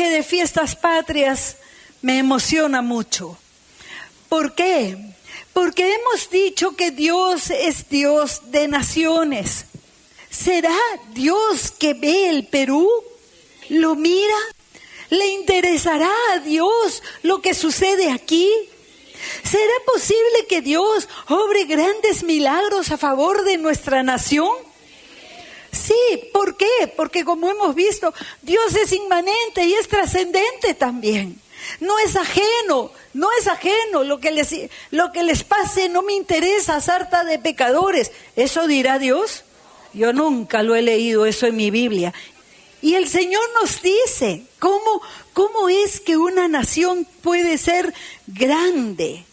de fiestas patrias me emociona mucho. ¿Por qué? Porque hemos dicho que Dios es Dios de naciones. ¿Será Dios que ve el Perú? ¿Lo mira? ¿Le interesará a Dios lo que sucede aquí? ¿Será posible que Dios obre grandes milagros a favor de nuestra nación? Sí, ¿por qué? Porque como hemos visto, Dios es inmanente y es trascendente también. No es ajeno lo que les pase, no me interesa, sarta de pecadores. ¿Eso dirá Dios? Yo nunca lo he leído eso en mi Biblia. Y el Señor nos dice, ¿cómo es que una nación puede ser grande?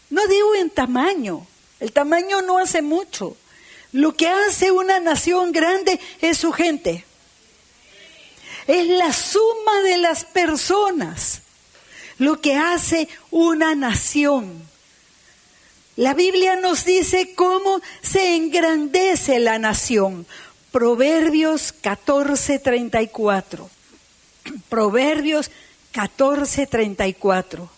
No digo en tamaño, el tamaño no hace mucho. Lo que hace una nación grande es su gente. Es la suma de las personas lo que hace una nación. La Biblia nos dice cómo se engrandece la nación. Proverbios 14:34. Proverbios 14:34.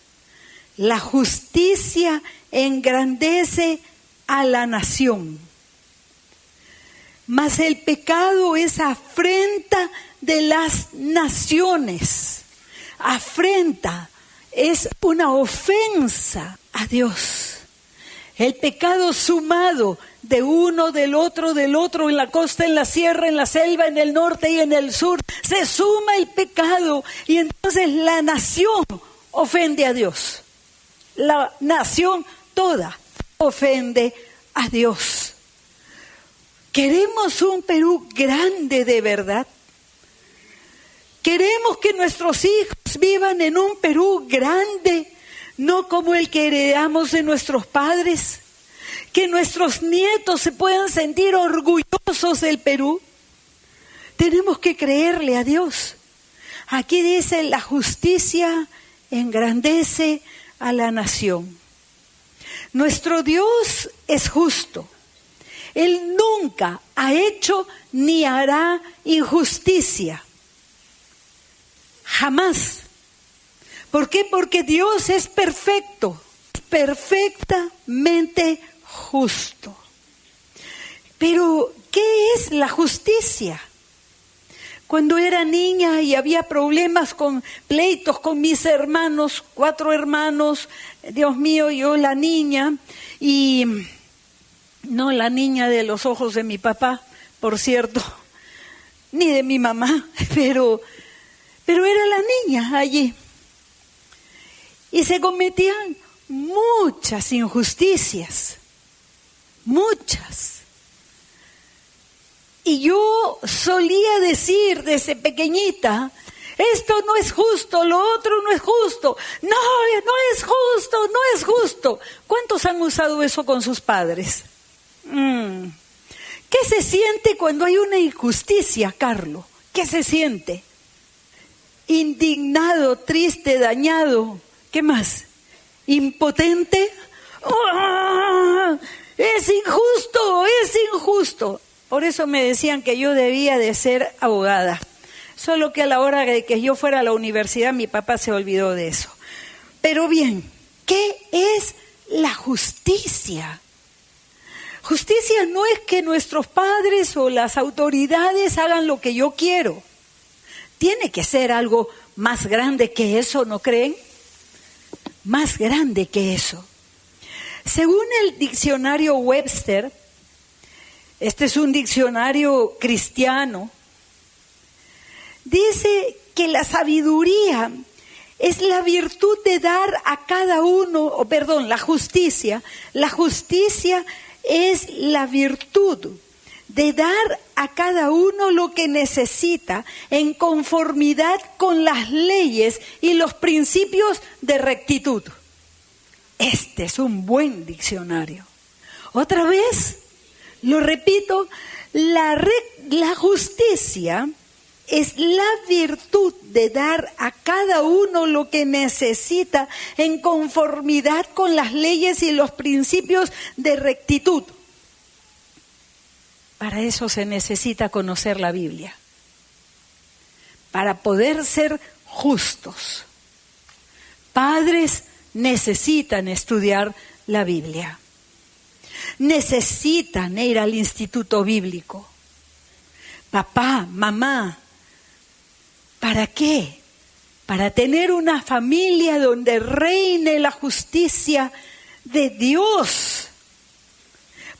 La justicia engrandece a la nación, mas el pecado es afrenta de las naciones. Afrenta es una ofensa a Dios. El pecado sumado de uno, del otro, en la costa, en la sierra, en la selva, en el norte y en el sur, se suma el pecado y entonces la nación ofende a Dios. La nación toda ofende a Dios. ¿Queremos un Perú grande de verdad? ¿Queremos que nuestros hijos vivan en un Perú grande, no como el que heredamos de nuestros padres? ¿Que nuestros nietos se puedan sentir orgullosos del Perú? Tenemos que creerle a Dios. Aquí dice, la justicia engrandece a la nación. Nuestro Dios es justo. Él nunca ha hecho ni hará injusticia. Jamás. ¿Por qué? Porque Dios es perfecto, perfectamente justo. Pero, ¿qué es la justicia? Cuando era niña y había problemas pleitos con mis hermanos, 4 hermanos, Dios mío, yo la niña, y no la niña de los ojos de mi papá, por cierto, ni de mi mamá, pero era la niña allí. Y se cometían muchas injusticias, muchas. Y yo solía decir desde pequeñita, esto no es justo, lo otro no es justo. No es justo, no es justo. ¿Cuántos han usado eso con sus padres? ¿Qué se siente cuando hay una injusticia, Carlos? ¿Qué se siente? Indignado, triste, dañado. ¿Qué más? ¿Impotente? ¡Oh! Es injusto. Por eso me decían que yo debía de ser abogada. Solo que a la hora de que yo fuera a la universidad, mi papá se olvidó de eso. Pero bien, ¿qué es la justicia? Justicia no es que nuestros padres o las autoridades hagan lo que yo quiero. Tiene que ser algo más grande que eso, ¿no creen? Más grande que eso. Según el diccionario Webster, este es un diccionario cristiano, dice que la sabiduría es la virtud de dar a cada uno, la justicia. La justicia es la virtud de dar a cada uno lo que necesita en conformidad con las leyes y los principios de rectitud. Este es un buen diccionario. Otra vez, lo repito, la justicia es la virtud de dar a cada uno lo que necesita en conformidad con las leyes y los principios de rectitud. Para eso se necesita conocer la Biblia. para poder ser justos. Padres necesitan estudiar la Biblia. Necesitan ir al instituto bíblico. Papá, mamá, ¿para qué? Para tener una familia donde reine la justicia de Dios.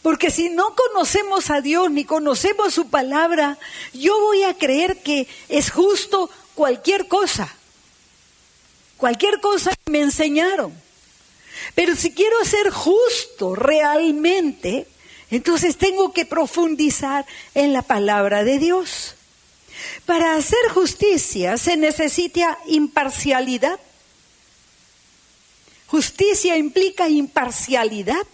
Porque si no conocemos a Dios ni conocemos su palabra, yo voy a creer que es justo cualquier cosa. Cualquier cosa que me enseñaron. Pero si quiero ser justo realmente, entonces tengo que profundizar en la palabra de Dios. Para hacer justicia se necesita imparcialidad. Justicia implica imparcialidad.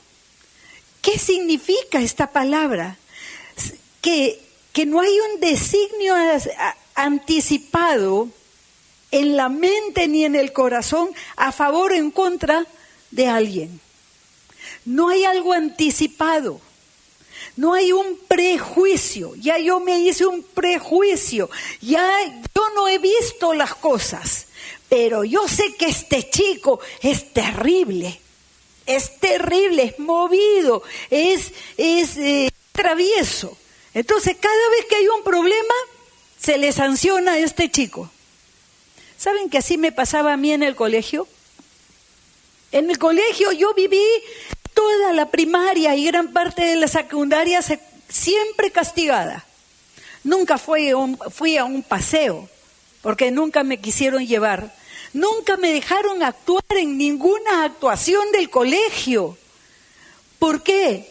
¿Qué significa esta palabra? Que no hay un designio anticipado en la mente ni en el corazón a favor o en contra de alguien. No hay algo anticipado. No hay un prejuicio. Ya yo me hice un prejuicio. Ya yo no he visto las cosas. Pero yo sé que este chico es terrible. Es terrible, es movido, es travieso. Entonces, cada vez que hay un problema, se le sanciona a este chico. ¿Saben que así me pasaba a mí en el colegio? En el colegio yo viví toda la primaria y gran parte de la secundaria siempre castigada. Nunca fui a un paseo, porque nunca me quisieron llevar. Nunca me dejaron actuar en ninguna actuación del colegio. ¿Por qué?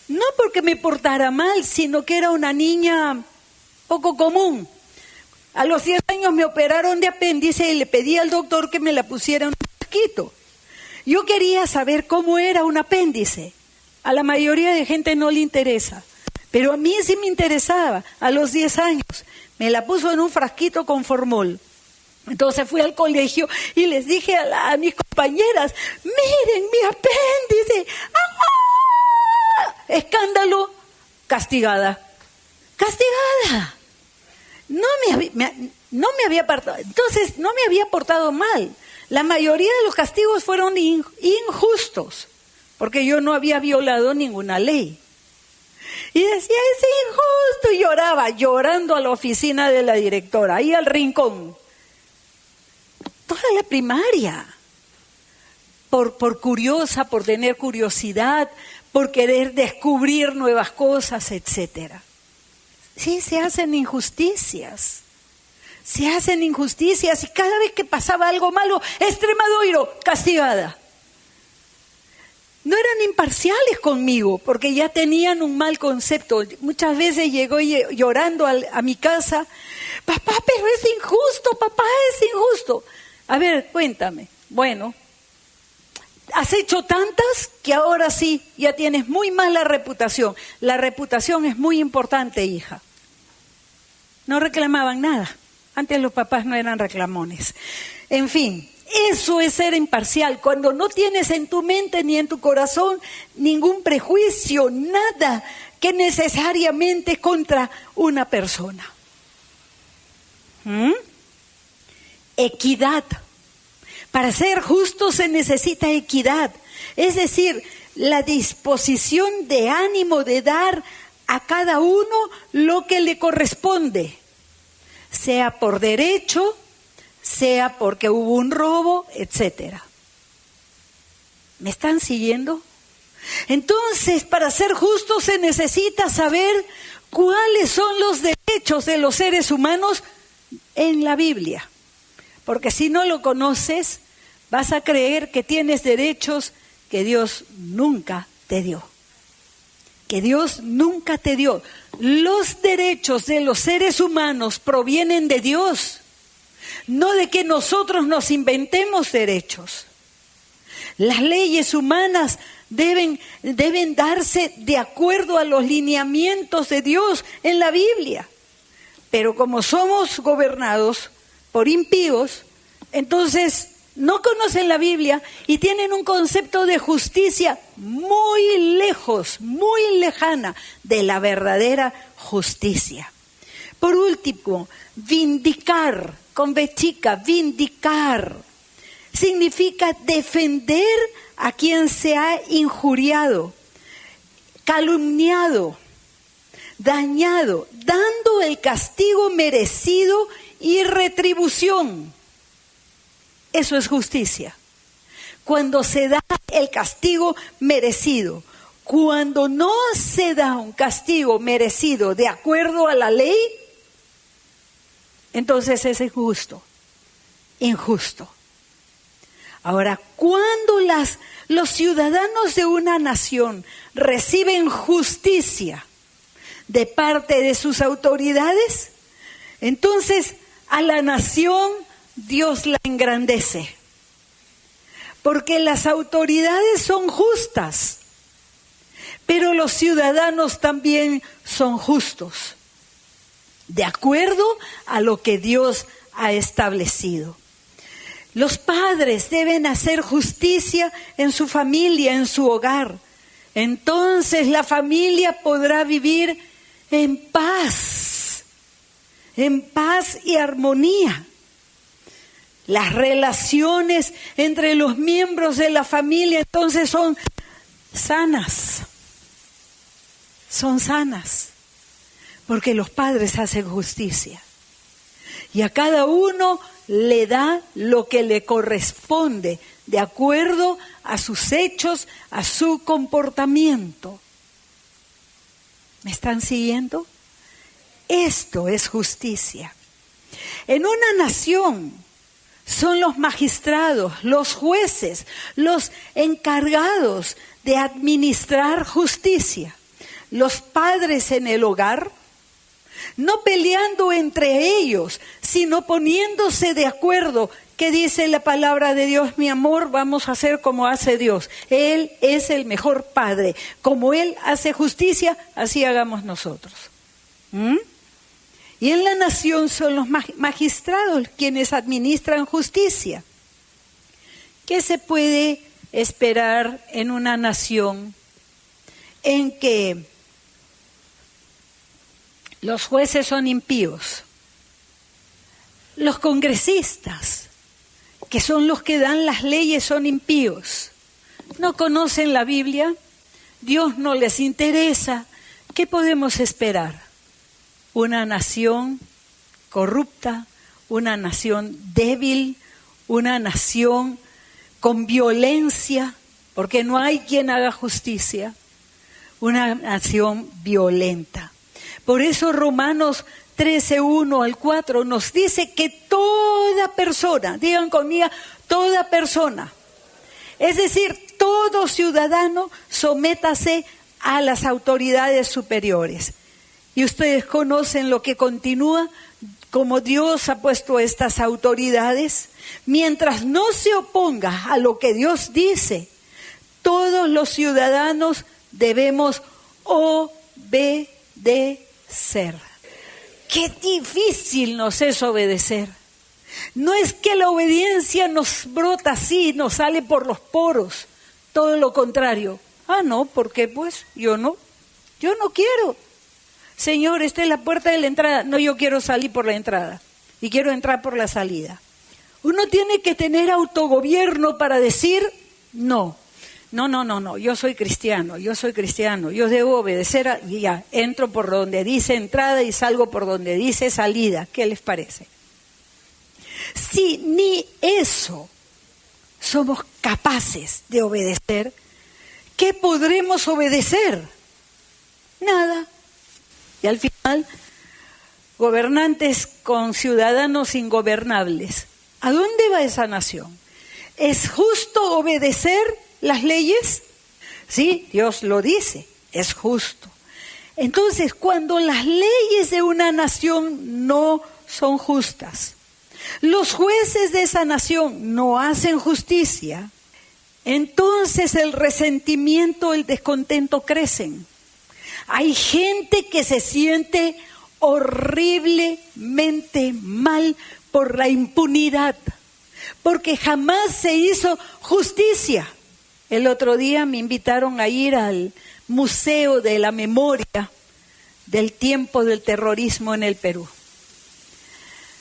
No porque me portara mal, sino que era una niña poco común. A los 10 años me operaron de apéndice y le pedí al doctor que me la pusiera en un frasquito. Yo quería saber cómo era un apéndice. A la mayoría de gente no le interesa, pero a mí sí me interesaba. A los 10 años me la puso en un frasquito con formol. Entonces fui al colegio y les dije a mis compañeras, miren mi apéndice. ¡Ah! Escándalo, castigada. Castigada. No me había portado mal. La mayoría de los castigos fueron injustos, porque yo no había violado ninguna ley. Y decía, es injusto, y lloraba, llorando a la oficina de la directora, ahí al rincón. Toda la primaria, por curiosa, por tener curiosidad, por querer descubrir nuevas cosas, etcétera. Sí, se hacen injusticias. Se hacen injusticias y cada vez que pasaba algo malo, Extremadoiro, castigada. No eran imparciales conmigo porque ya tenían un mal concepto. Muchas veces llegó llorando a mi casa, papá, pero es injusto, papá, es injusto. A ver, cuéntame. Bueno, has hecho tantas que ahora sí, ya tienes muy mala reputación. La reputación es muy importante, hija. No reclamaban nada. Antes los papás no eran reclamones. En fin, eso es ser imparcial. Cuando no tienes en tu mente ni en tu corazón ningún prejuicio, nada que necesariamente contra una persona. Equidad. Para ser justo se necesita equidad. Es decir, la disposición de ánimo de dar a cada uno lo que le corresponde. Sea por derecho, sea porque hubo un robo, etcétera. ¿Me están siguiendo? Entonces, para ser justo se necesita saber cuáles son los derechos de los seres humanos en la Biblia. Porque si no lo conoces, vas a creer que tienes derechos que Dios nunca te dio. Que Dios nunca te dio. Los derechos de los seres humanos provienen de Dios, no de que nosotros nos inventemos derechos. Las leyes humanas deben darse de acuerdo a los lineamientos de Dios en la Biblia. Pero como somos gobernados por impíos, entonces no conocen la Biblia y tienen un concepto de justicia muy lejos, muy lejana de la verdadera justicia. Por último, vindicar, con B chica, vindicar. Significa defender a quien se ha injuriado, calumniado, dañado, dando el castigo merecido y retribución. Eso es justicia. Cuando se da el castigo merecido. Cuando no se da un castigo merecido de acuerdo a la ley, entonces es injusto. Injusto. Ahora, cuando los ciudadanos de una nación reciben justicia de parte de sus autoridades, entonces a la nación Dios la engrandece. Porque las autoridades son justas, pero los ciudadanos también son justos, de acuerdo a lo que Dios ha establecido. Los padres deben hacer justicia en su familia, en su hogar. Entonces la familia podrá vivir en paz y armonía. Las relaciones entre los miembros de la familia entonces son sanas, porque los padres hacen justicia. Y a cada uno le da lo que le corresponde, de acuerdo a sus hechos, a su comportamiento. ¿Me están siguiendo? Esto es justicia. En una nación son los magistrados, los jueces, los encargados de administrar justicia. Los padres en el hogar, no peleando entre ellos, sino poniéndose de acuerdo. ¿Qué dice la palabra de Dios? Mi amor, vamos a hacer como hace Dios. Él es el mejor padre. Como Él hace justicia, así hagamos nosotros. Y en la nación son los magistrados quienes administran justicia. ¿Qué se puede esperar en una nación en que los jueces son impíos? Los congresistas, que son los que dan las leyes, son impíos. No conocen la Biblia, Dios no les interesa. ¿Qué podemos esperar? Una nación corrupta, una nación débil, una nación con violencia, porque no hay quien haga justicia, una nación violenta. Por eso Romanos 13:1 al 4 nos dice que toda persona, digan conmigo, toda persona, es decir, todo ciudadano, sométase a las autoridades superiores. Y ustedes conocen lo que continúa, como Dios ha puesto estas autoridades. Mientras no se oponga a lo que Dios dice, todos los ciudadanos debemos obedecer. Qué difícil nos es obedecer. No es que la obediencia nos brota así, nos sale por los poros. Todo lo contrario. No, ¿por qué pues? Yo no quiero. Señor, esta es la puerta de la entrada. No, yo quiero salir por la entrada y quiero entrar por la salida. Uno tiene que tener autogobierno para decir no, yo soy cristiano, yo debo obedecer y ya, entro por donde dice entrada y salgo por donde dice salida. ¿Qué les parece? Si ni eso somos capaces de obedecer, ¿qué podremos obedecer? Nada. Y al final, gobernantes con ciudadanos ingobernables. ¿A dónde va esa nación? ¿Es justo obedecer las leyes? Sí, Dios lo dice, es justo. Entonces, cuando las leyes de una nación no son justas, los jueces de esa nación no hacen justicia, entonces el resentimiento, el descontento crecen. Hay gente que se siente horriblemente mal por la impunidad, porque jamás se hizo justicia. El otro día me invitaron a ir al Museo de la Memoria del tiempo del terrorismo en el Perú.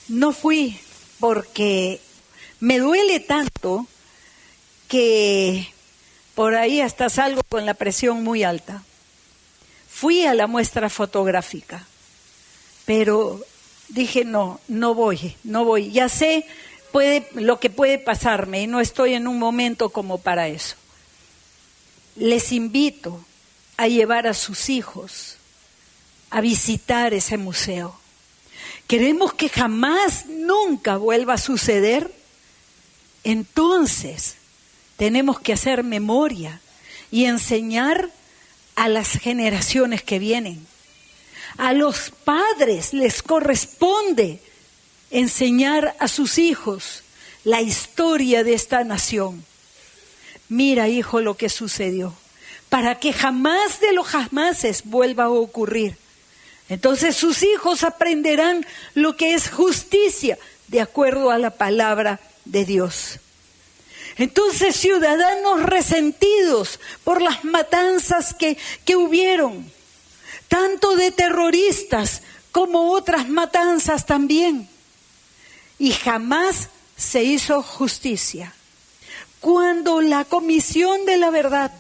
No fui porque me duele tanto que por ahí hasta salgo con la presión muy alta. Fui a la muestra fotográfica, pero dije no voy. Ya sé lo que puede pasarme y no estoy en un momento como para eso. Les invito a llevar a sus hijos a visitar ese museo. ¿Queremos que jamás, nunca vuelva a suceder? Entonces, tenemos que hacer memoria y enseñar a las generaciones que vienen. A los padres les corresponde enseñar a sus hijos la historia de esta nación. Mira, hijo, lo que sucedió, para que jamás de los jamases vuelva a ocurrir. Entonces sus hijos aprenderán lo que es justicia de acuerdo a la palabra de Dios. Entonces, ciudadanos resentidos por las matanzas que hubieron, tanto de terroristas como otras matanzas también, y jamás se hizo justicia. Cuando la Comisión de la Verdad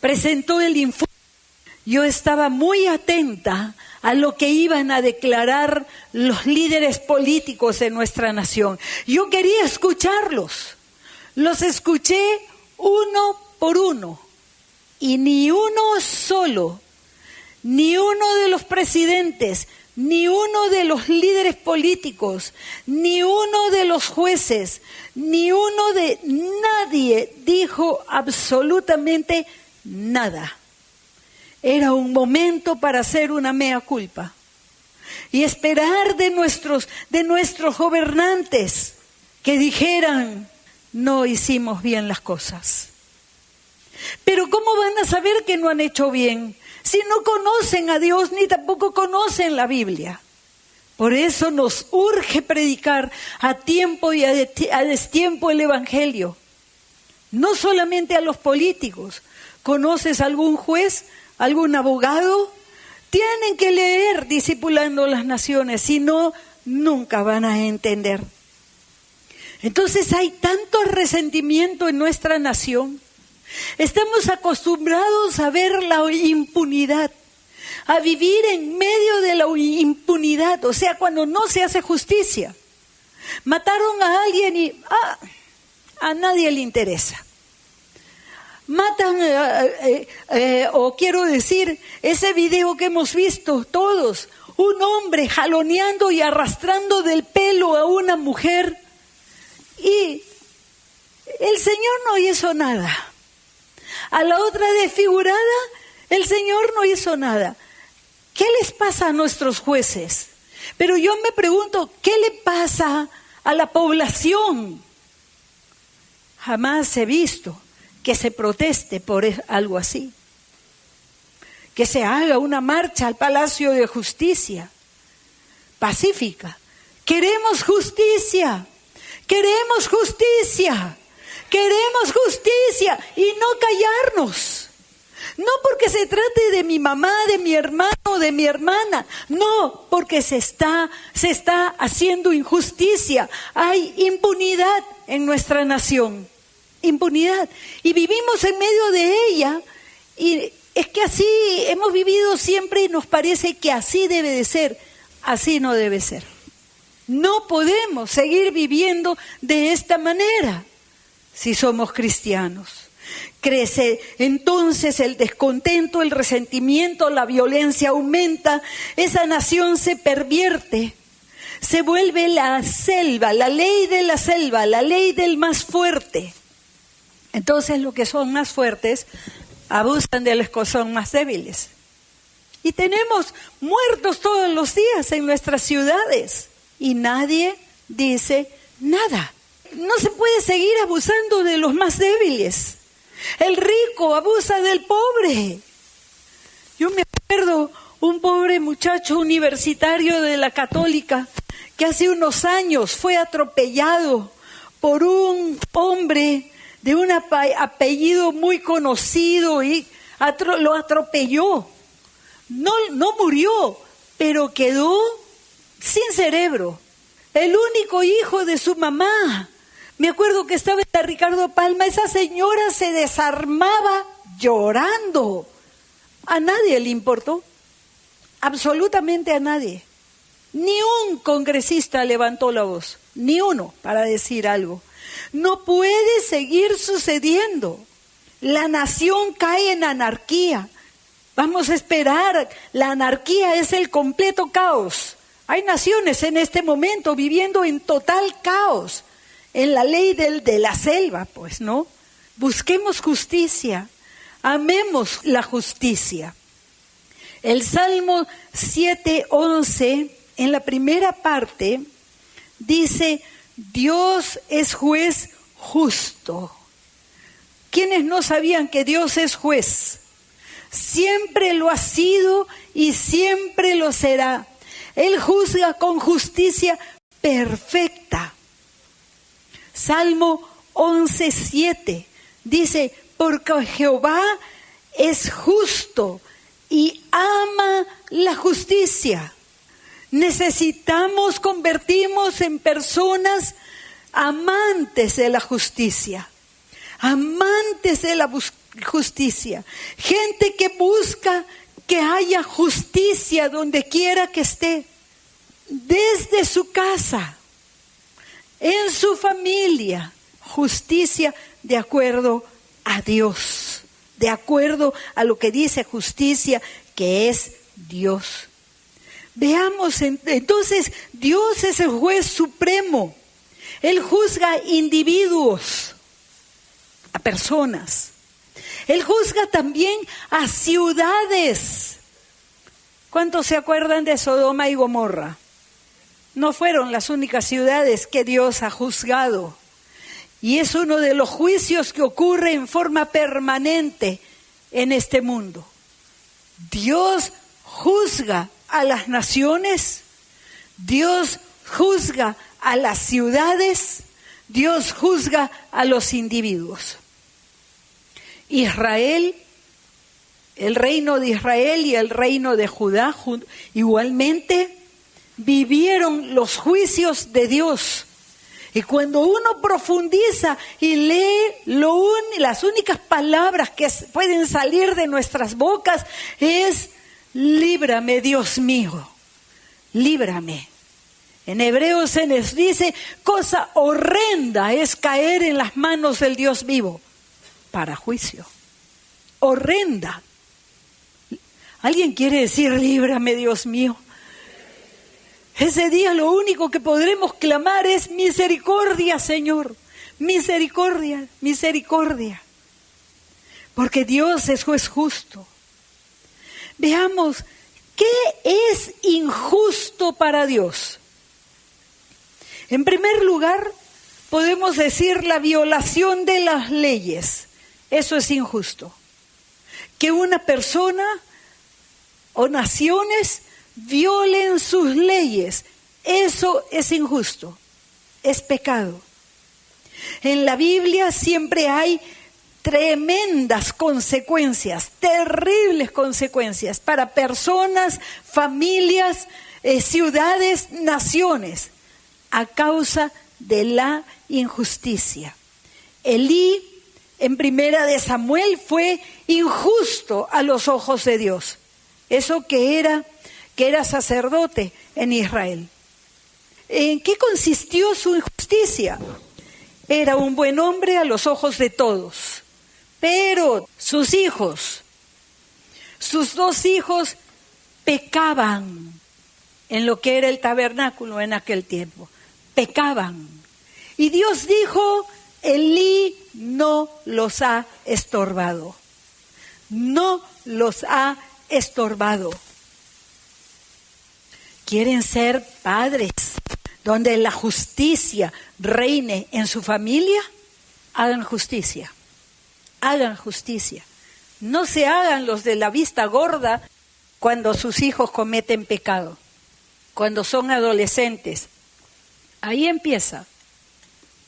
presentó el informe, yo estaba muy atenta a lo que iban a declarar los líderes políticos de nuestra nación. Yo quería escucharlos. Los escuché uno por uno y ni uno solo, ni uno de los presidentes, ni uno de los líderes políticos, ni uno de los jueces, nadie dijo absolutamente nada. Era un momento para hacer una mea culpa y esperar de nuestros gobernantes que dijeran: no hicimos bien las cosas. Pero ¿cómo van a saber que no han hecho bien si no conocen a Dios ni tampoco conocen la Biblia? Por eso nos urge predicar a tiempo y a destiempo el Evangelio. No solamente a los políticos. ¿Conoces algún juez, algún abogado? Tienen que leer Discipulando las Naciones, si no, nunca van a entender. Entonces hay tanto resentimiento en nuestra nación. Estamos acostumbrados a ver la impunidad, a vivir en medio de la impunidad, o sea, cuando no se hace justicia. Mataron a alguien y a nadie le interesa. Matan, o quiero decir, ese video que hemos visto todos, un hombre jaloneando y arrastrando del pelo a una mujer, y el Señor no hizo nada. A la otra desfigurada, el Señor no hizo nada. ¿Qué les pasa a nuestros jueces? Pero yo me pregunto, ¿qué le pasa a la población? Jamás he visto que se proteste por algo así. Que se haga una marcha al Palacio de Justicia pacífica. Queremos justicia, queremos justicia, queremos justicia y no callarnos. No porque se trate de mi mamá, de mi hermano o de mi hermana. No, porque se está haciendo injusticia. Hay impunidad en nuestra nación. Impunidad. Y vivimos en medio de ella. Y es que así hemos vivido siempre y nos parece que así debe de ser. Así no debe ser. No podemos seguir viviendo de esta manera si somos cristianos. Crece entonces el descontento, el resentimiento, la violencia aumenta, esa nación se pervierte, se vuelve la selva, la ley de la selva, la ley del más fuerte. Entonces los que son más fuertes abusan de los que son más débiles. Y tenemos muertos todos los días en nuestras ciudades y nadie dice nada. No se puede seguir abusando de los más débiles. El rico abusa del pobre. Yo me acuerdo un pobre muchacho universitario de la Católica que hace unos años fue atropellado por un hombre de un apellido muy conocido y lo atropelló. No murió, pero quedó sin cerebro. El único hijo de su mamá. Me acuerdo que estaba en la Ricardo Palma, esa señora se desarmaba llorando. A nadie le importó, absolutamente a nadie. Ni un congresista levantó la voz, ni uno para decir algo. No puede seguir sucediendo. La nación cae en anarquía. Vamos a esperar, la anarquía es el completo caos. Hay naciones en este momento viviendo en total caos, en la ley de la selva, pues, ¿no? Busquemos justicia, amemos la justicia. El Salmo 7:11, en la primera parte, dice, Dios es juez justo. ¿Quiénes no sabían que Dios es juez? Siempre lo ha sido y siempre lo será. Él juzga con justicia perfecta. Salmo 11:7 dice, porque Jehová es justo y ama la justicia. Necesitamos convertirnos en personas amantes de la justicia, amantes de la justicia, gente que busca que haya justicia donde quiera que esté, desde su casa, en su familia, justicia de acuerdo a Dios, de acuerdo a lo que dice justicia, que es Dios. Veamos, entonces, Dios es el juez supremo. Él juzga individuos, a personas. Él juzga también a ciudades. ¿Cuántos se acuerdan de Sodoma y Gomorra? No fueron las únicas ciudades que Dios ha juzgado. Y es uno de los juicios que ocurre en forma permanente en este mundo. Dios juzga a las naciones, Dios juzga a las ciudades, Dios juzga a los individuos. Israel, el reino de Israel y el reino de Judá igualmente vivieron los juicios de Dios. Y cuando uno profundiza y lee las únicas palabras que pueden salir de nuestras bocas es, líbrame, Dios mío, líbrame. En Hebreos se nos dice, cosa horrenda es caer en las manos del Dios vivo para juicio. Horrenda. ¿Alguien quiere decir, líbrame, Dios mío? Ese día lo único que podremos clamar es misericordia, Señor. Misericordia, misericordia. Porque Dios es juez justo. Veamos, ¿qué es injusto para Dios? En primer lugar, podemos decir la violación de las leyes. Eso es injusto. Que una persona o naciones violen sus leyes, eso es injusto, es pecado. En la Biblia siempre hay tremendas consecuencias, terribles consecuencias para personas, familias, ciudades, naciones, a causa de la injusticia. Elí, en Primera de Samuel, fue injusto a los ojos de Dios. Eso que era sacerdote en Israel. ¿En qué consistió su injusticia? Era un buen hombre a los ojos de todos, pero sus dos hijos pecaban en lo que era el tabernáculo en aquel tiempo, pecaban. Y Dios dijo, Elí no los ha estorbado, no los ha estorbado. ¿Quieren ser padres donde la justicia reine en su familia? Hagan justicia. Hagan justicia. No se hagan los de la vista gorda cuando sus hijos cometen pecado, cuando son adolescentes. Ahí empieza.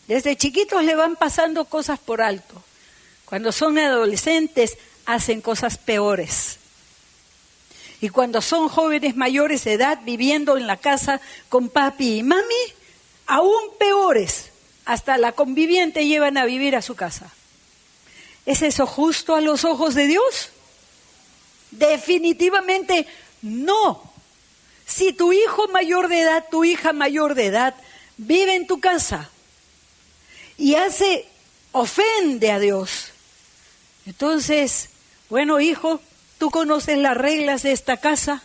Desde chiquitos le van pasando cosas por alto. Cuando son adolescentes hacen cosas peores. Y cuando son jóvenes mayores de edad viviendo en la casa con papi y mami, aún peores, hasta la conviviente llevan a vivir a su casa. ¿Es eso justo a los ojos de Dios? Definitivamente no. Si tu hijo mayor de edad, tu hija mayor de edad, vive en tu casa y ofende a Dios, entonces, bueno, hijo, tú conoces las reglas de esta casa.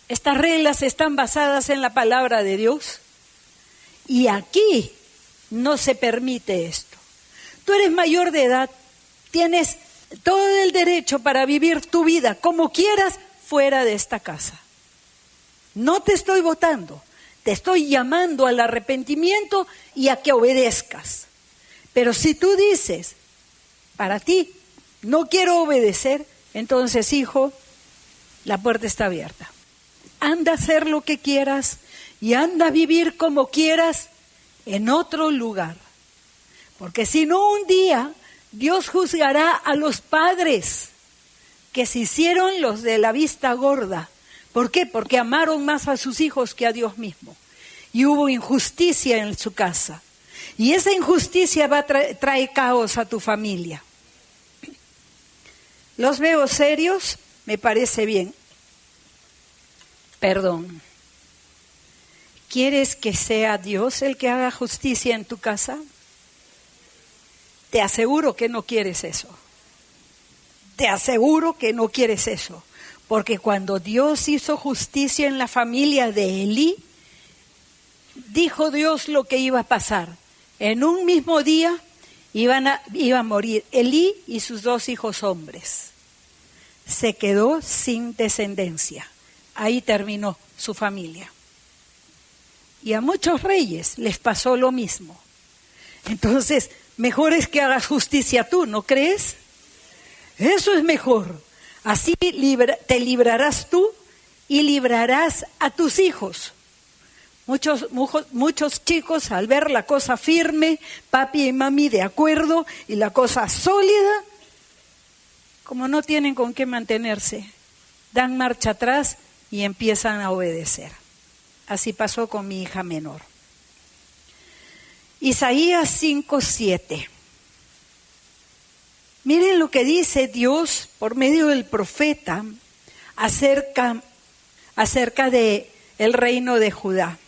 Estas reglas están basadas en la palabra de Dios. Y aquí no se permite esto. Tú eres mayor de edad, tienes todo el derecho para vivir tu vida como quieras fuera de esta casa. No te estoy votando, te estoy llamando al arrepentimiento y a que obedezcas. Pero si tú dices, para ti, no quiero obedecer, entonces, hijo, la puerta está abierta. Anda a hacer lo que quieras y anda a vivir como quieras en otro lugar. Porque si no, un día Dios juzgará a los padres que se hicieron los de la vista gorda. ¿Por qué? Porque amaron más a sus hijos que a Dios mismo. Y hubo injusticia en su casa. Y esa injusticia trae caos a tu familia. Los veo serios, me parece bien. Perdón. ¿Quieres que sea Dios el que haga justicia en tu casa? Te aseguro que no quieres eso. Te aseguro que no quieres eso. Porque cuando Dios hizo justicia en la familia de Elí, dijo Dios lo que iba a pasar. En un mismo día iba a morir Elí y sus 2 hijos hombres. Se quedó sin descendencia. Ahí terminó su familia. Y a muchos reyes les pasó lo mismo. Entonces, mejor es que hagas justicia tú, ¿no crees? Eso es mejor. Así te librarás tú y librarás a tus hijos. Muchos chicos, al ver la cosa firme, papi y mami de acuerdo, y la cosa sólida, como no tienen con qué mantenerse, dan marcha atrás y empiezan a obedecer. Así pasó con mi hija menor. Isaías 5:7. Miren lo que dice Dios por medio del profeta acerca de el reino de Judá.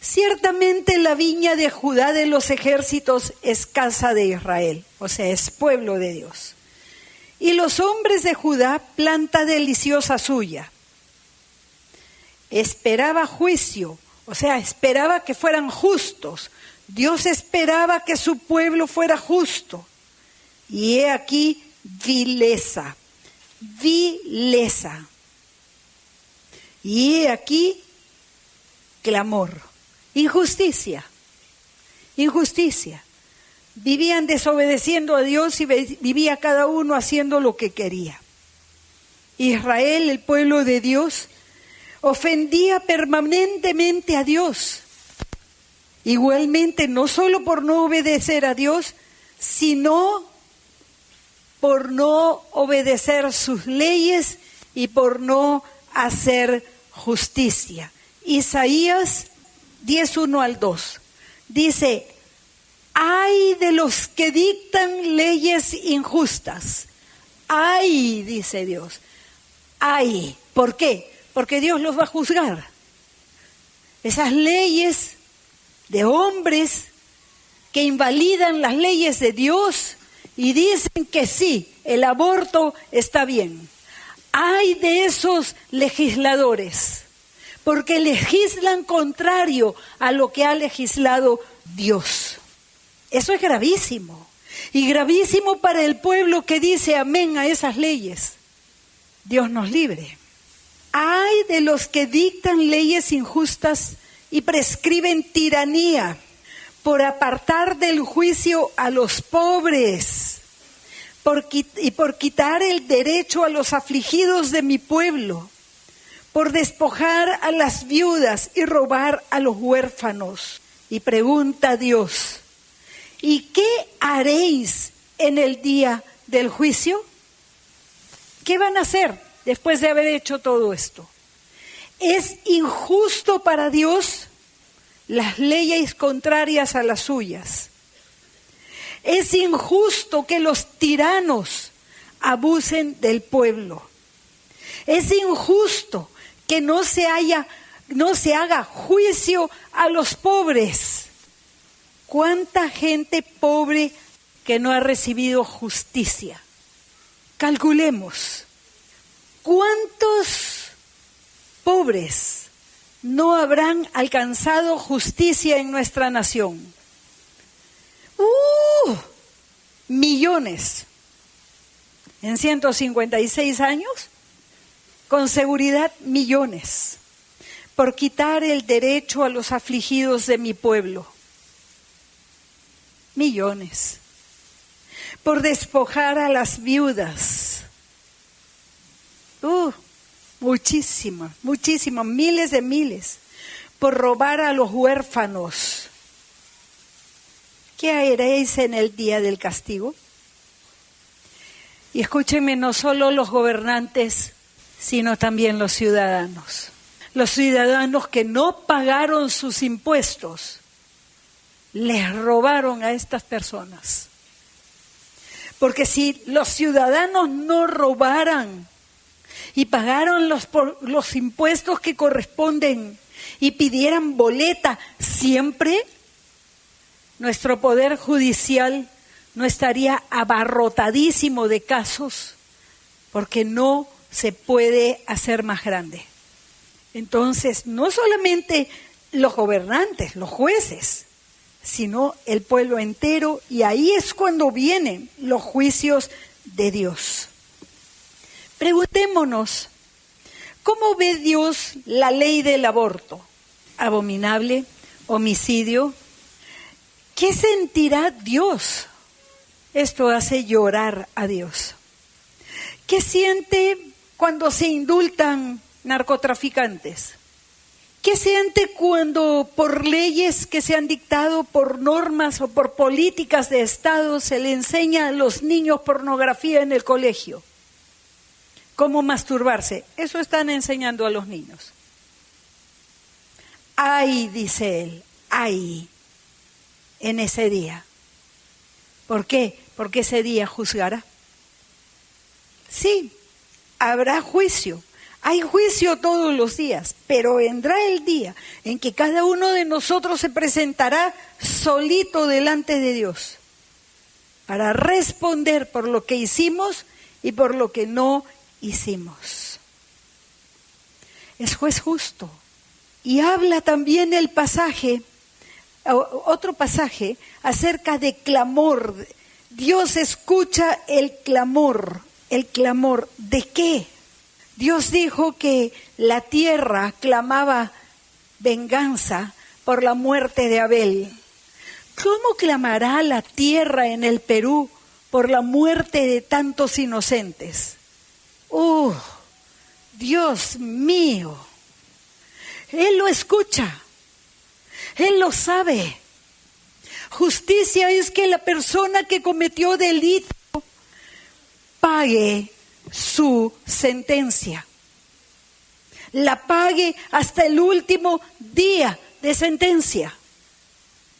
Ciertamente la viña de Judá de los ejércitos es casa de Israel, o sea, es pueblo de Dios. Y los hombres de Judá, planta deliciosa suya. Esperaba juicio, o sea, esperaba que fueran justos. Dios esperaba que su pueblo fuera justo. Y he aquí vileza. Y he aquí clamor. Injusticia. Vivían desobedeciendo a Dios y vivía cada uno haciendo lo que quería. Israel, el pueblo de Dios, ofendía permanentemente a Dios. Igualmente, no solo por no obedecer a Dios, sino por no obedecer sus leyes y por no hacer justicia. Isaías 10:1-2 dice: ay de los que dictan leyes injustas. Ay, dice Dios. Ay. ¿Por qué? Porque Dios los va a juzgar. Esas leyes de hombres que invalidan las leyes de Dios y dicen que sí, el aborto está bien. Ay de esos legisladores, porque legislan contrario a lo que ha legislado Dios. Eso es gravísimo, y gravísimo para el pueblo que dice amén a esas leyes. Dios nos libre. Ay de los que dictan leyes injustas y prescriben tiranía por apartar del juicio a los pobres, y por quitar el derecho a los afligidos de mi pueblo, por despojar a las viudas y robar a los huérfanos. Y pregunta a Dios: ¿y qué haréis en el día del juicio? ¿Qué van a hacer después de haber hecho todo esto? ¿Es injusto para Dios las leyes contrarias a las suyas? ¿Es injusto que los tiranos abusen del pueblo? ¿Es injusto que no se haga juicio a los pobres? ¿Cuánta gente pobre que no ha recibido justicia? Calculemos, ¿cuántos pobres no habrán alcanzado justicia en nuestra nación? Millones. En 156 años, con seguridad millones, por quitar el derecho a los afligidos de mi pueblo. Millones. Por despojar a las viudas. Muchísimas, miles de miles. Por robar a los huérfanos. ¿Qué haréis en el día del castigo? Y escúchenme, no solo los gobernantes, sino también los ciudadanos. Los ciudadanos que no pagaron sus impuestos, les robaron a estas personas. Porque si los ciudadanos no robaran y pagaron los impuestos que corresponden y pidieran boleta siempre, nuestro poder judicial no estaría abarrotadísimo de casos, porque no se puede hacer más grande. Entonces, no solamente los gobernantes, los jueces, sino el pueblo entero, y ahí es cuando vienen los juicios de Dios. Preguntémonos, ¿cómo ve Dios la ley del aborto? ¿Abominable? ¿Homicidio? ¿Qué sentirá Dios? Esto hace llorar a Dios. ¿Qué siente cuando se indultan narcotraficantes? ¿Qué siente cuando por leyes que se han dictado, por normas o por políticas de Estado, se le enseña a los niños pornografía en el colegio? ¿Cómo masturbarse? Eso están enseñando a los niños. ¡Ay!, dice él, ¡ay!, en ese día. ¿Por qué? Porque ese día juzgará. Sí, habrá juicio. Hay juicio todos los días, pero vendrá el día en que cada uno de nosotros se presentará solito delante de Dios para responder por lo que hicimos y por lo que no hicimos. Es juez justo. Y habla también el pasaje, otro pasaje, acerca de clamor. Dios escucha el clamor. ¿El clamor de qué? Dios dijo que la tierra clamaba venganza por la muerte de Abel. ¿Cómo clamará la tierra en el Perú por la muerte de tantos inocentes? Dios mío, Él lo escucha, Él lo sabe. Justicia es que la persona que cometió delito pague su sentencia, la pague hasta el último día de sentencia,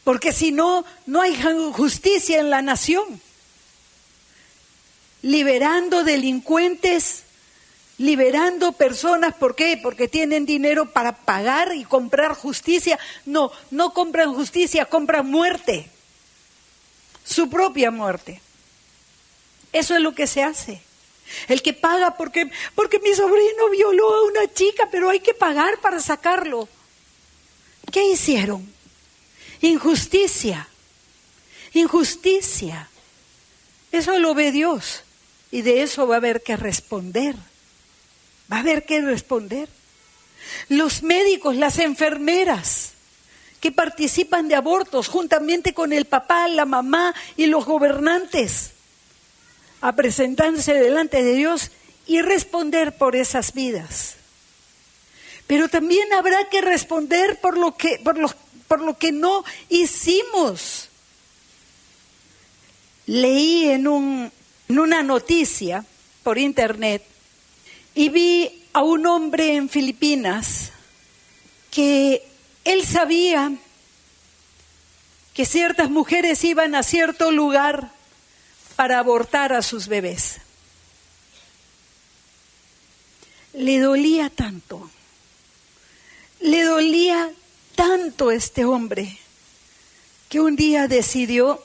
porque si no, no hay justicia en la nación. Liberando delincuentes, liberando personas, ¿por qué? Porque tienen dinero para pagar y comprar justicia. No compran justicia, compran muerte, su propia muerte. Eso es lo que se hace. El que paga porque mi sobrino violó a una chica, pero hay que pagar para sacarlo. ¿Qué hicieron? Injusticia. Injusticia. Eso lo ve Dios. Y de eso va a haber que responder. Va a haber que responder. Los médicos, las enfermeras que participan de abortos juntamente con el papá, la mamá y los gobernantes, a presentarse delante de Dios y responder por esas vidas. Pero también habrá que responder por lo que no hicimos. Leí en una noticia por internet y vi a un hombre en Filipinas que él sabía que ciertas mujeres iban a cierto lugar para abortar a sus bebés. Le dolía tanto a este hombre, que un día decidió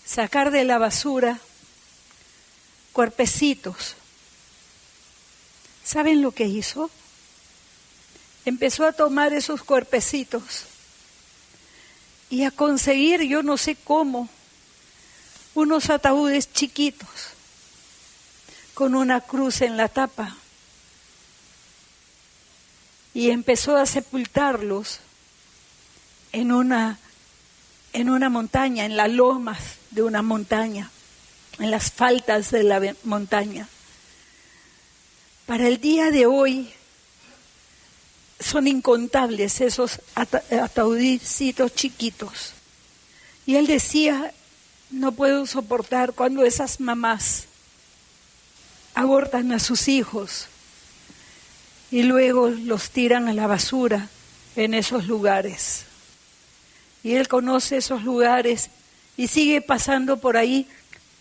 sacar de la basura cuerpecitos. ¿Saben lo que hizo? Empezó a tomar esos cuerpecitos y a conseguir, yo no sé cómo, unos ataúdes chiquitos con una cruz en la tapa. Y empezó a sepultarlos en una montaña, en las lomas de una montaña, en las faldas de la montaña. Para el día de hoy son incontables esos ataudicitos chiquitos. Y él decía, no puedo soportar cuando esas mamás abortan a sus hijos y luego los tiran a la basura en esos lugares. Y él conoce esos lugares y sigue pasando por ahí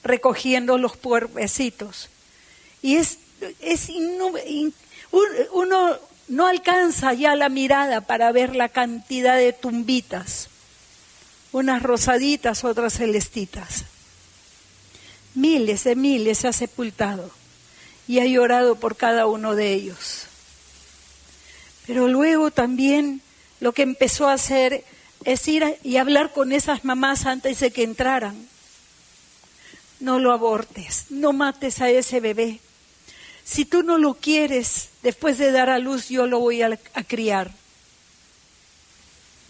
recogiendo los cuerpecitos. Y uno no alcanza ya la mirada para ver la cantidad de tumbitas, unas rosaditas, otras celestitas. Miles de miles se ha sepultado y ha llorado por cada uno de ellos. Pero luego también lo que empezó a hacer es ir y hablar con esas mamás antes de que entraran. No lo abortes, no mates a ese bebé. Si tú no lo quieres, después de dar a luz, yo lo voy a criar.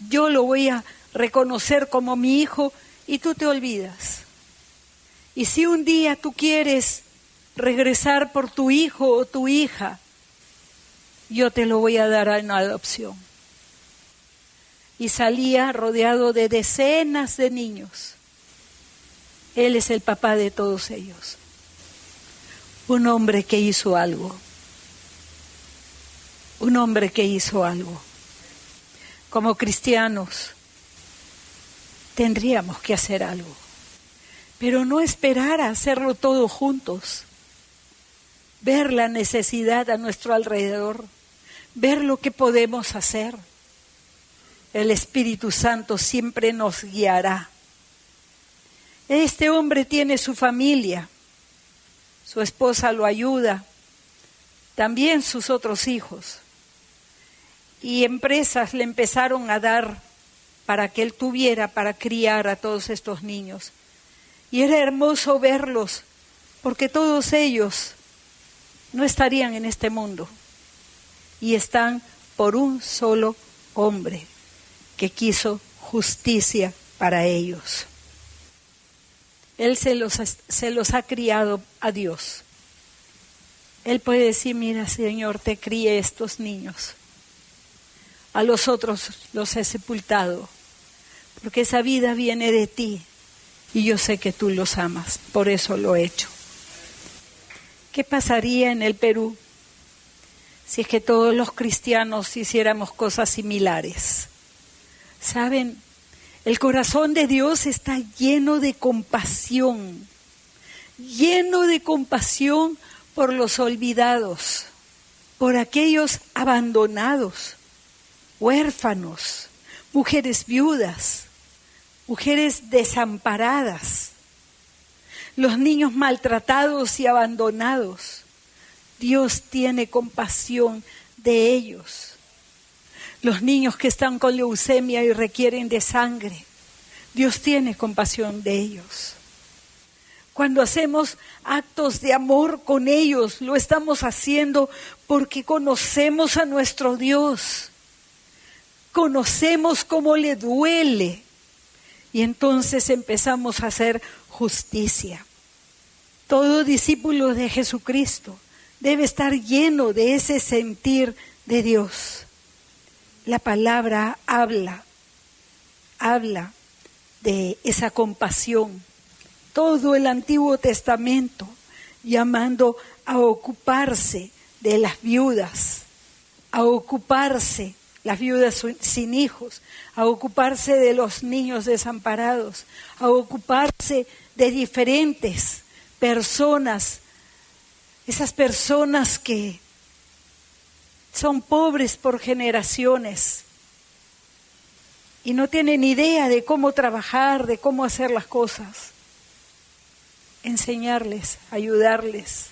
Yo lo voy a reconocer como mi hijo y tú te olvidas. Y si un día tú quieres regresar por tu hijo o tu hija, yo te lo voy a dar en adopción. Y salía rodeado de decenas de niños. Él es el papá de todos ellos. Un hombre que hizo algo. Un hombre que hizo algo. Como cristianos, tendríamos que hacer algo. Pero no esperar a hacerlo todos juntos. Ver la necesidad a nuestro alrededor. Ver lo que podemos hacer. El Espíritu Santo siempre nos guiará. Este hombre tiene su familia. Su esposa lo ayuda. También sus otros hijos. Y empresas le empezaron a dar para que él tuviera para criar a todos estos niños. Y era hermoso verlos, porque todos ellos no estarían en este mundo. Y están por un solo hombre que quiso justicia para ellos. Él se los ha criado a Dios. Él puede decir, mira, Señor, te crié estos niños. A los otros los he sepultado, porque esa vida viene de ti y yo sé que tú los amas, por eso lo he hecho. ¿Qué pasaría en el Perú si es que todos los cristianos hiciéramos cosas similares? ¿Saben? El corazón de Dios está lleno de compasión por los olvidados, por aquellos abandonados, huérfanos, mujeres viudas, mujeres desamparadas, los niños maltratados y abandonados. Dios tiene compasión de ellos. Los niños que están con leucemia y requieren de sangre, Dios tiene compasión de ellos. Cuando hacemos actos de amor con ellos, lo estamos haciendo porque conocemos a nuestro Dios. Conocemos cómo le duele. Y entonces empezamos a hacer justicia. Todo discípulo de Jesucristo debe estar lleno de ese sentir de Dios. La palabra habla de esa compasión. Todo el Antiguo Testamento llamando a ocuparse de las viudas, a ocuparse, las viudas sin hijos, a ocuparse de los niños desamparados, a ocuparse de diferentes personas, esas personas que son pobres por generaciones y no tienen idea de cómo trabajar, de cómo hacer las cosas. Enseñarles, ayudarles.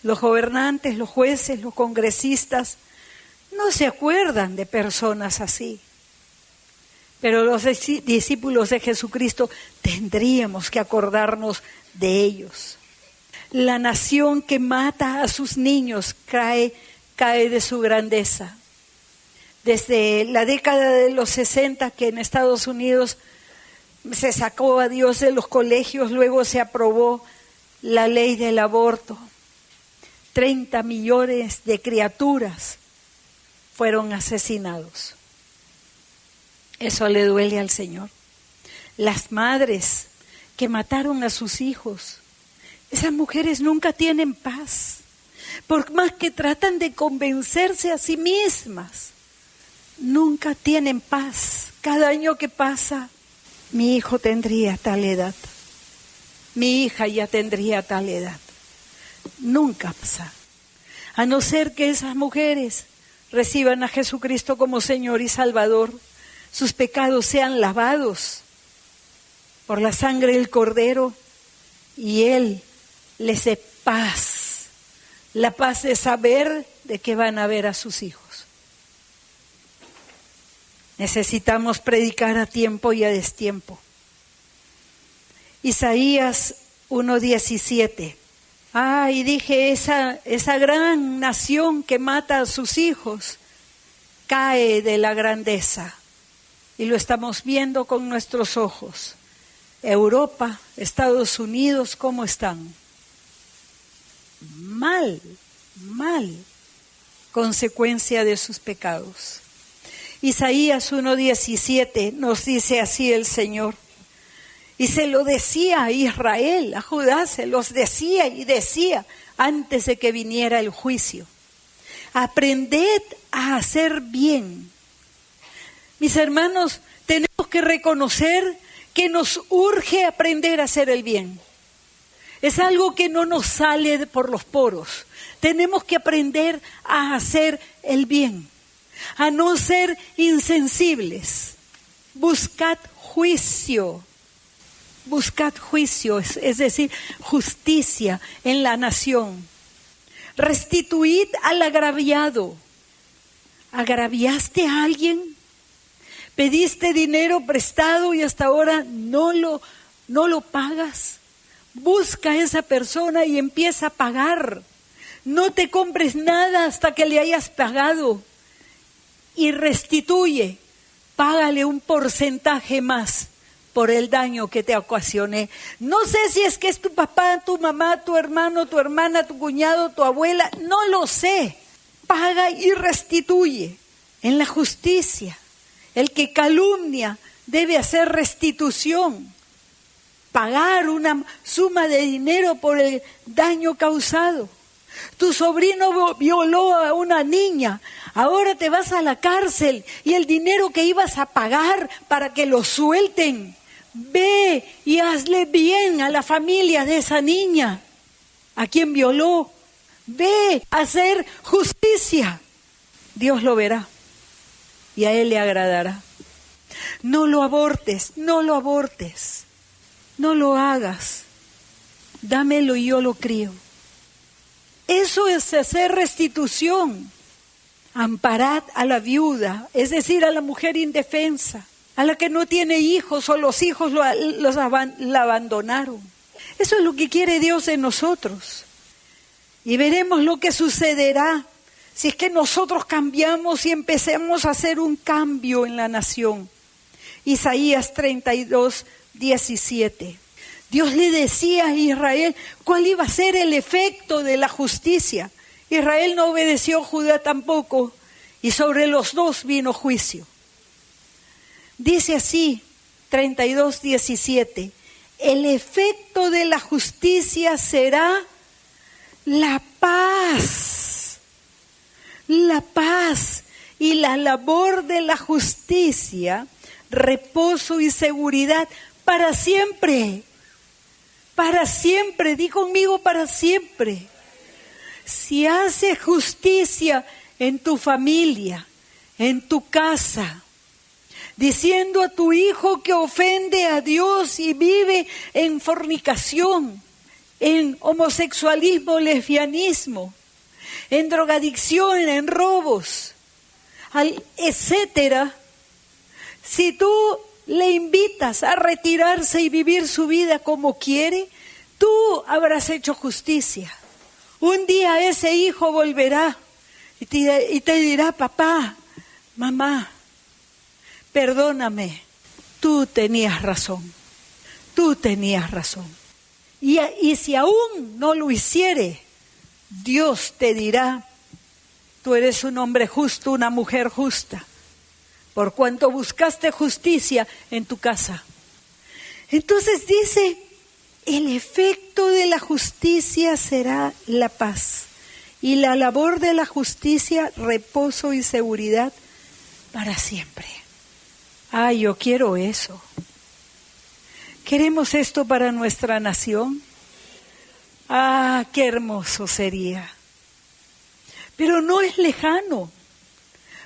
Los gobernantes, los jueces, los congresistas no se acuerdan de personas así. Pero los discípulos de Jesucristo tendríamos que acordarnos de ellos. La nación que mata a sus niños cae de su grandeza. Desde la década de los 60, que en Estados Unidos se sacó a Dios de los colegios, luego se aprobó la ley del aborto. 30 millones de criaturas fueron asesinados. Eso le duele al Señor. Las madres que mataron a sus hijos, esas mujeres nunca tienen paz. Por más que tratan de convencerse a sí mismas, nunca tienen paz. Cada año que pasa, mi hijo tendría tal edad, mi hija ya tendría tal edad. Nunca pasa. A no ser que esas mujeres reciban a Jesucristo como Señor y Salvador, sus pecados sean lavados por la sangre del Cordero y Él les dé paz, la paz de saber de que van a ver a sus hijos. Necesitamos predicar a tiempo y a destiempo. Isaías 1:17. Y dije, esa gran nación que mata a sus hijos cae de la grandeza. Y lo estamos viendo con nuestros ojos. Europa, Estados Unidos, ¿cómo están? Mal, consecuencia de sus pecados. Isaías 1:17 nos dice así el Señor. Y se lo decía a Israel, a Judá, se los decía y decía antes de que viniera el juicio. Aprended a hacer bien. Mis hermanos, tenemos que reconocer que nos urge aprender a hacer el bien. Es algo que no nos sale por los poros. Tenemos que aprender a hacer el bien, a no ser insensibles. Buscad juicio, es decir, justicia en la nación. Restituid al agraviado. ¿Agraviaste a alguien? ¿Pediste dinero prestado y hasta ahora no lo pagas? Busca a esa persona y empieza a pagar. No te compres nada hasta que le hayas pagado. Y restituye. Págale un porcentaje más por el daño que te ocasioné. No sé si es que es tu papá, tu mamá, tu hermano, tu hermana, tu cuñado, tu abuela. No lo sé. Paga y restituye en la justicia. El que calumnia debe hacer restitución. Pagar una suma de dinero por el daño causado. Tu sobrino violó a una niña, ahora te vas a la cárcel y el dinero que ibas a pagar para que lo suelten, ve y hazle bien a la familia de esa niña, a quien violó. Ve a hacer justicia. Dios lo verá y a Él le agradará. No lo abortes, no lo hagas. Dámelo y yo lo crío. Eso es hacer restitución. Amparad a la viuda, es decir, a la mujer indefensa, a la que no tiene hijos o los hijos la abandonaron. Eso es lo que quiere Dios de nosotros. Y veremos lo que sucederá si es que nosotros cambiamos y empecemos a hacer un cambio en la nación. Isaías 32:17. Dios le decía a Israel cuál iba a ser el efecto de la justicia. Israel no obedeció, Judá tampoco, y sobre los dos vino juicio. Dice así, 32:17, el efecto de la justicia será la paz. La paz y la labor de la justicia, reposo y seguridad para siempre. Para siempre, di conmigo para siempre. Si haces justicia en tu familia, en tu casa, diciendo a tu hijo que ofende a Dios y vive en fornicación, en homosexualismo, lesbianismo, en drogadicción, en robos, etcétera, si tú le invitas a retirarse y vivir su vida como quiere, tú habrás hecho justicia. Un día ese hijo volverá y te dirá: papá, mamá, perdóname, tú tenías razón, tú tenías razón. Y si aún no lo hiciere, Dios te dirá: tú eres un hombre justo, una mujer justa, por cuanto buscaste justicia en tu casa. Entonces dice, el efecto de la justicia será la paz, y la labor de la justicia, reposo y seguridad para siempre. Ay, yo quiero eso. ¿Queremos esto para nuestra nación? Ah, qué hermoso sería. Pero no es lejano,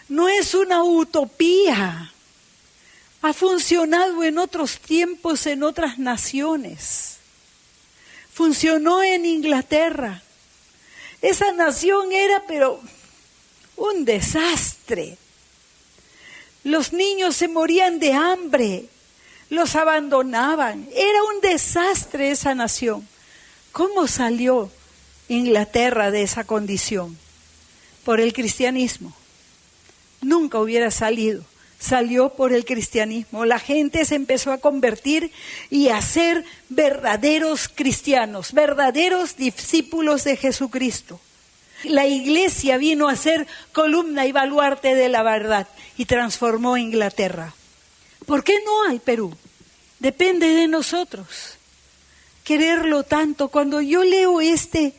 no es una utopía. Ha funcionado en otros tiempos, en otras naciones. Funcionó en Inglaterra. Esa nación era, pero, un desastre. Los niños se morían de hambre, los abandonaban. Era un desastre esa nación. ¿Cómo salió Inglaterra de esa condición? Por el cristianismo. Nunca hubiera salido. Salió por el cristianismo. La gente se empezó a convertir y a ser verdaderos cristianos, verdaderos discípulos de Jesucristo. La iglesia vino a ser columna y baluarte de la verdad y transformó Inglaterra. ¿Por qué no al Perú? Depende de nosotros. Quererlo tanto. Cuando yo leo este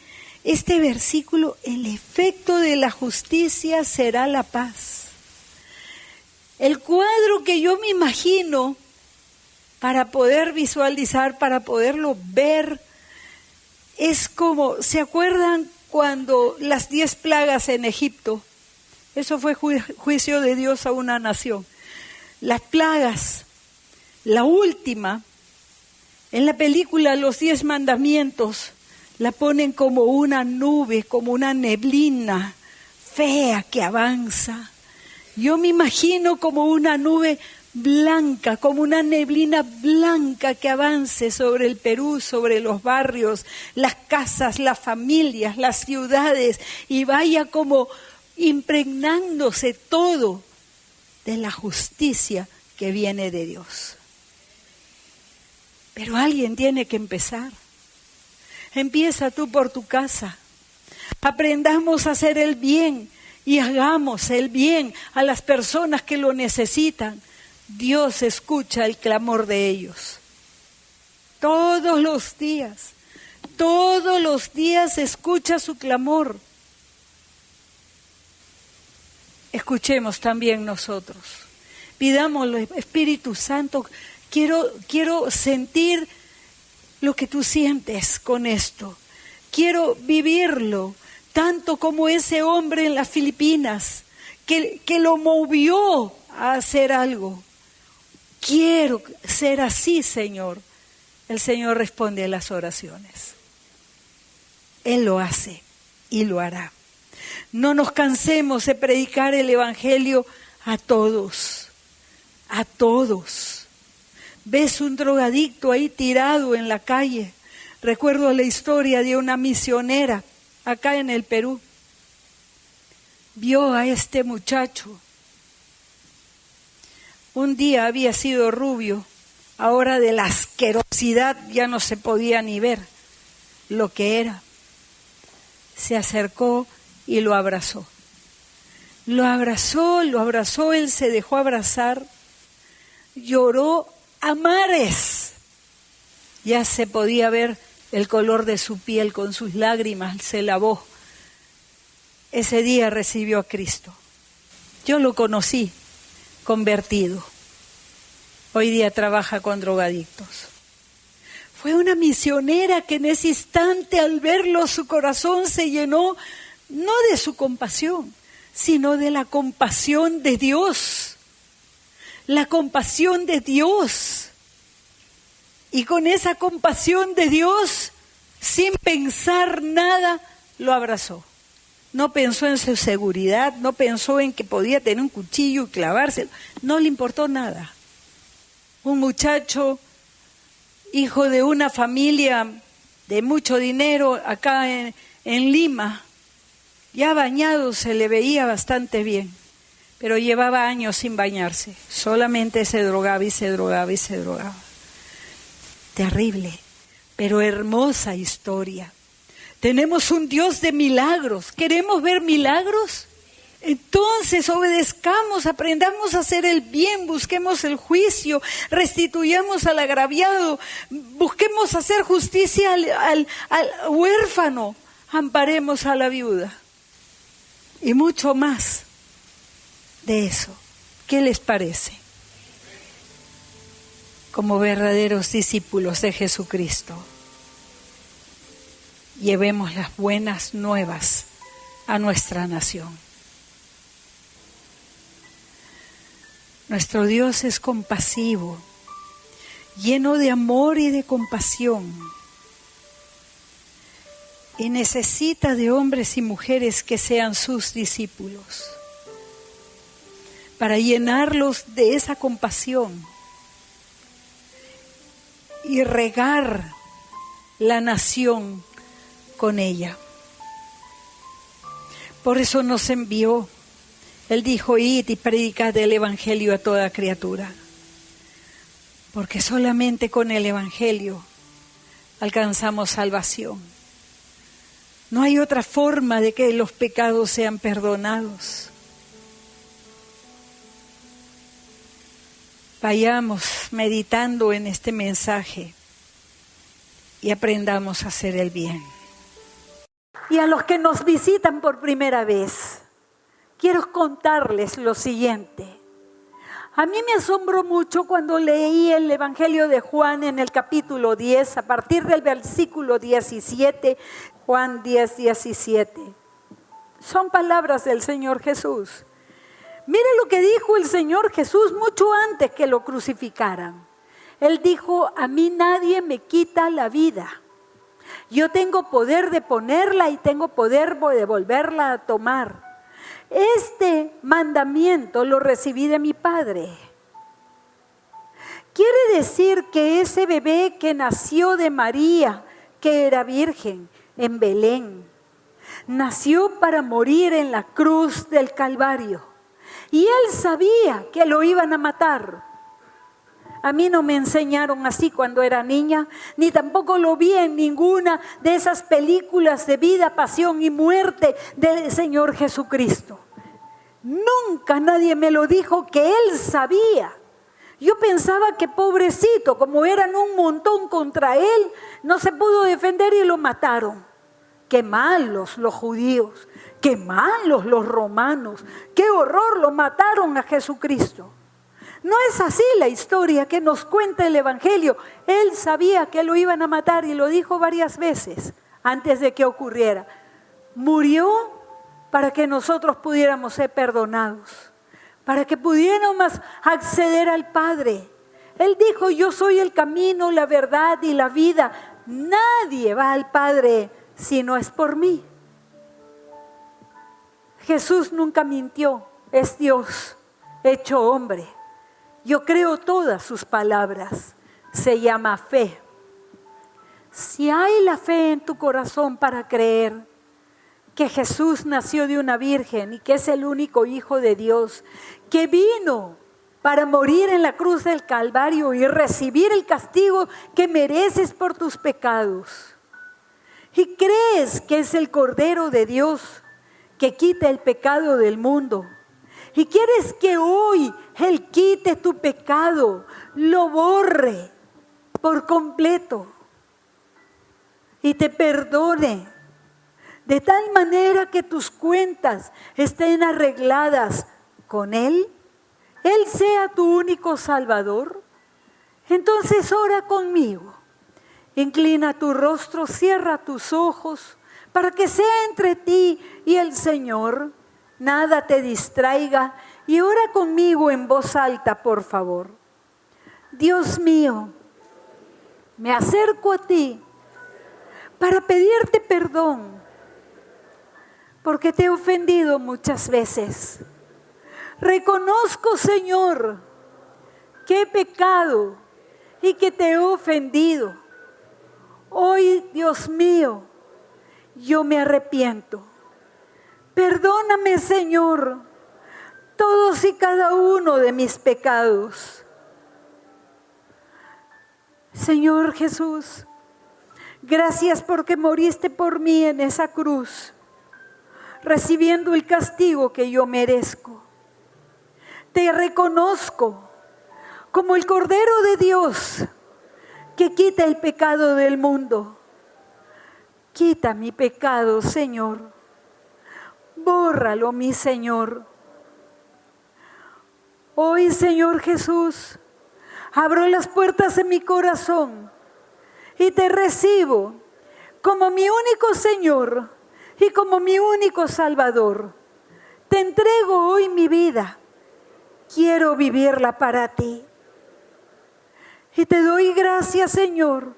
versículo, el efecto de la justicia será la paz. El cuadro que yo me imagino para poder visualizar, para poderlo ver, es como, ¿se acuerdan cuando las 10 plagas en Egipto? Eso fue juicio de Dios a una nación. Las plagas, la última, en la película Los 10 Mandamientos, la ponen como una nube, como una neblina fea que avanza. Yo me imagino como una nube blanca, como una neblina blanca que avance sobre el Perú, sobre los barrios, las casas, las familias, las ciudades, y vaya como impregnándose todo de la justicia que viene de Dios. Pero alguien tiene que empezar. Empieza tú por tu casa. Aprendamos a hacer el bien y hagamos el bien a las personas que lo necesitan. Dios escucha el clamor de ellos. Todos los días escucha su clamor. Escuchemos también nosotros. Pidámosle, Espíritu Santo, quiero sentir lo que tú sientes con esto. Quiero vivirlo, tanto como ese hombre en las Filipinas, que lo movió a hacer algo. Quiero ser así, Señor. El Señor responde a las oraciones. Él lo hace y lo hará. No nos cansemos de predicar el Evangelio a todos. A todos. Ves un drogadicto ahí tirado en la calle. Recuerdo la historia de una misionera acá en el Perú. Vio a este muchacho. Un día había sido rubio, ahora de la asquerosidad ya no se podía ni ver lo que era. Se acercó y lo abrazó. Lo abrazó, él se dejó abrazar, lloró a mares. Ya se podía ver el color de su piel con sus lágrimas, se lavó. Ese día recibió a Cristo. Yo lo conocí, convertido. Hoy día trabaja con drogadictos. Fue una misionera que en ese instante, al verlo, su corazón se llenó no de su compasión, sino de la compasión de Dios. La compasión de Dios. Y con esa compasión de Dios, sin pensar nada, lo abrazó. No pensó en su seguridad, no pensó en que podía tener un cuchillo y clavárselo. No le importó nada. Un muchacho, hijo de una familia de mucho dinero acá en Lima, ya bañado se le veía bastante bien, pero llevaba años sin bañarse. Solamente se drogaba y se drogaba y se drogaba. Terrible, pero hermosa historia. Tenemos un Dios de milagros. ¿Queremos ver milagros? Entonces obedezcamos, aprendamos a hacer el bien, busquemos el juicio, restituyamos al agraviado, busquemos hacer justicia al huérfano, amparemos a la viuda. Y mucho más de eso. ¿Qué les parece? Como verdaderos discípulos de Jesucristo, llevemos las buenas nuevas a nuestra nación. Nuestro Dios es compasivo, lleno de amor y de compasión, y necesita de hombres y mujeres que sean sus discípulos, para llenarlos de esa compasión y regar la nación con ella. Por eso nos envió. Él dijo: id y predicad el Evangelio a toda criatura. Porque solamente con el Evangelio alcanzamos salvación. No hay otra forma de que los pecados sean perdonados. Vayamos meditando en este mensaje y aprendamos a hacer el bien. Y a los que nos visitan por primera vez, quiero contarles lo siguiente. A mí me asombró mucho cuando leí el Evangelio de Juan en el capítulo 10, a partir del versículo 17, Juan 10, 17. Son palabras del Señor Jesús. Mire lo que dijo el Señor Jesús mucho antes que lo crucificaran. Él dijo: a mí nadie me quita la vida. Yo tengo poder de ponerla y tengo poder de volverla a tomar. Este mandamiento lo recibí de mi Padre. Quiere decir que ese bebé que nació de María, que era virgen, en Belén, nació para morir en la cruz del Calvario. Y él sabía que lo iban a matar. A mí no me enseñaron así cuando era niña, ni tampoco lo vi en ninguna de esas películas de vida, pasión y muerte del Señor Jesucristo. Nunca nadie me lo dijo que él sabía. Yo pensaba que pobrecito, como eran un montón contra él, no se pudo defender y lo mataron. Qué malos los judíos, qué malos los romanos, qué horror, lo mataron a Jesucristo. No es así la historia que nos cuenta el Evangelio. Él sabía que lo iban a matar y lo dijo varias veces antes de que ocurriera. Murió para que nosotros pudiéramos ser perdonados, para que pudiéramos acceder al Padre. Él dijo: yo soy el camino, la verdad y la vida. Nadie va al Padre si no es por mí. Jesús nunca mintió, es Dios hecho hombre. Yo creo todas sus palabras. Se llama fe. Si hay la fe en tu corazón para creer que Jesús nació de una virgen y que es el único Hijo de Dios, que vino para morir en la cruz del Calvario y recibir el castigo que mereces por tus pecados, y crees que es el Cordero de Dios que quita el pecado del mundo, y quieres que hoy Él quite tu pecado, lo borre por completo y te perdone de tal manera que tus cuentas estén arregladas con Él, Él sea tu único Salvador, entonces ora conmigo. Inclina tu rostro, cierra tus ojos, para que sea entre ti y el Señor. Nada te distraiga y ora conmigo en voz alta, por favor. Dios mío, me acerco a ti para pedirte perdón, porque te he ofendido muchas veces. Reconozco, Señor, que he pecado y que te he ofendido. Hoy, Dios mío, yo me arrepiento. Perdóname, Señor, todos y cada uno de mis pecados. Señor Jesús, gracias porque moriste por mí en esa cruz, recibiendo el castigo que yo merezco. Te reconozco como el Cordero de Dios que quita el pecado del mundo. Quita mi pecado, Señor. Bórralo, mi Señor. Hoy, Señor Jesús, abro las puertas de mi corazón y te recibo como mi único Señor y como mi único Salvador. Te entrego hoy mi vida. Quiero vivirla para ti. Y te doy gracias, Señor,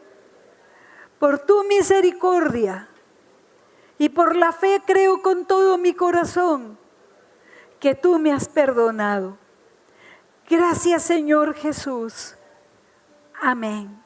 por tu misericordia. Y por la fe creo con todo mi corazón que tú me has perdonado. Gracias, Señor Jesús. Amén.